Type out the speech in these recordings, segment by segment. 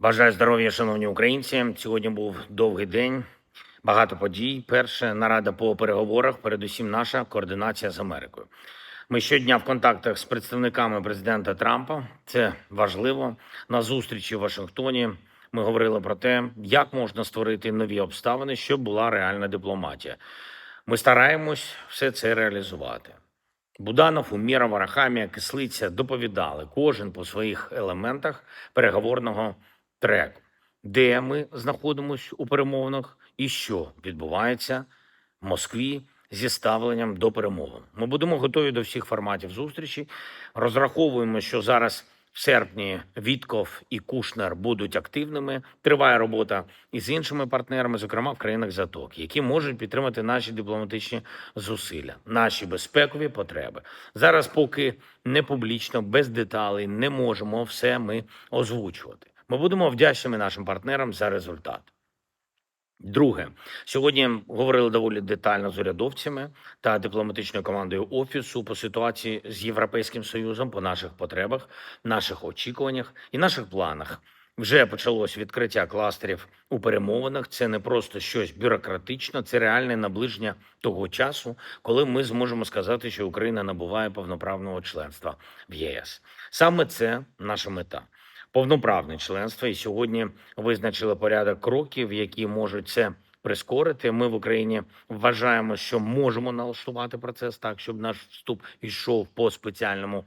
Бажаю здоров'я, шановні українці. Сьогодні був довгий день, багато подій. Перше нарада по переговорах, передусім наша координація з Америкою. Ми щодня в контактах з представниками президента Трампа. Це важливо. На зустрічі в Вашингтоні ми говорили про те, як можна створити нові обставини, щоб була реальна дипломатія. Ми стараємось все це реалізувати. Буданов, Умєров, Арахамія, Кислиця доповідали кожен по своїх елементах переговорного треку, де ми знаходимося у перемовинах і що відбувається в Москві зі ставленням до перемовин. Ми будемо готові до всіх форматів зустрічі. Розраховуємо, що зараз в серпні Вітков і Кушнер будуть активними. Триває робота із іншими партнерами, зокрема в країнах Затоки, які можуть підтримати наші дипломатичні зусилля, наші безпекові потреби. Зараз, поки не публічно, без деталей, не можемо все ми озвучувати. Ми будемо вдячними нашим партнерам за результат. Друге, сьогодні говорили доволі детально з урядовцями та дипломатичною командою Офісу по ситуації з Європейським Союзом, по наших потребах, наших очікуваннях і наших планах. Вже почалось відкриття кластерів у перемовинах. Це не просто щось бюрократичне, це реальне наближення того часу, коли ми зможемо сказати, що Україна набуває повноправного членства в ЄС. Саме це наша мета. Повноправне членство, і сьогодні визначили порядок кроків, які можуть це прискорити. Ми в Україні вважаємо, що можемо налаштувати процес так, щоб наш вступ йшов по спеціальному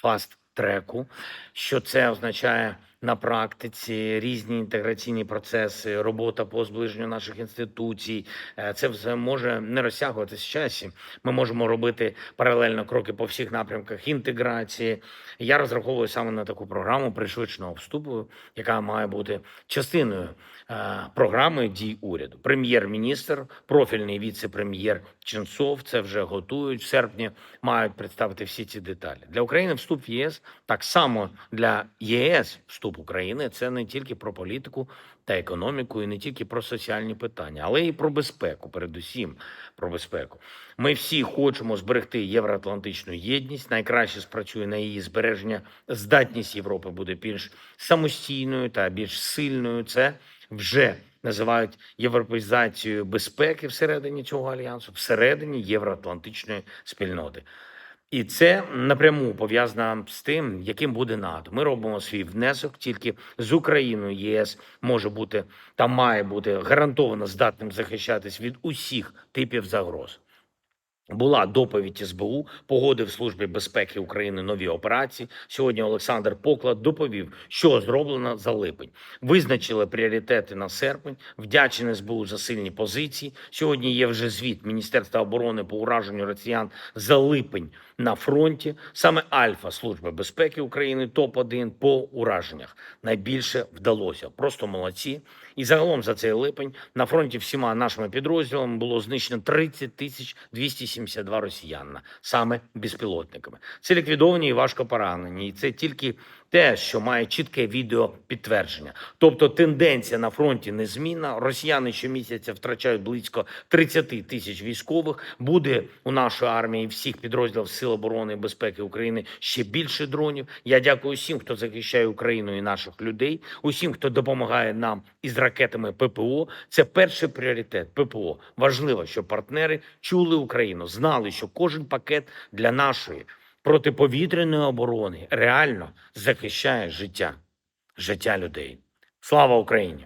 фаст-треку. Що це означає на практиці? Різні інтеграційні процеси, робота по зближенню наших інституцій. Це все може не розтягуватися в часі. Ми можемо робити паралельно кроки по всіх напрямках інтеграції. Я розраховую саме на таку програму пришвидшеного вступу, яка має бути частиною програми дій уряду. Прем'єр-міністр, профільний віце-прем'єр Ченцов це вже готують. В серпні мають представити всі ці деталі. Для України вступ в ЄС, так само для ЄС вступ України – це не тільки про політику та економіку, і не тільки про соціальні питання, але і про безпеку, передусім про безпеку. Ми всі хочемо зберегти євроатлантичну єдність. Найкраще спрацює на її збереження. Здатність Європи буде більш самостійною та більш сильною. Це вже називають європеїзацією безпеки всередині цього альянсу, всередині євроатлантичної спільноти. І це напряму пов'язано з тим, яким буде НАТО. Ми робимо свій внесок, тільки з Україною ЄС може бути та має бути гарантовано здатним захищатись від усіх типів загроз. Була доповідь СБУ, погодив Службі безпеки України нові операції. Сьогодні Олександр Поклад доповів, що зроблено за липень. Визначили пріоритети на серпень, вдячний СБУ за сильні позиції. Сьогодні є вже звіт Міністерства оборони по ураженню росіян за липень на фронті. Саме Альфа Служби безпеки України топ-1 по ураженнях. Найбільше вдалося. Просто молодці. І загалом за цей липень на фронті всіма нашими підрозділами було знищено 30 272 росіянина, саме безпілотниками. Це ліквідовані і важко поранені. І це тільки те, що має чітке відео підтвердження. Тобто тенденція на фронті незмінна. Росіяни щомісяця втрачають близько 30 тисяч військових. Буде у нашої армії всіх підрозділів Сил оборони і безпеки України ще більше дронів. Я дякую всім, хто захищає Україну і наших людей, усім, хто допомагає нам із ракетами ППО. Це перший пріоритет ППО. Важливо, щоб партнери чули Україну, знали, що кожен пакет для нашої протиповітряної оборони реально захищає життя людей. Слава Україні!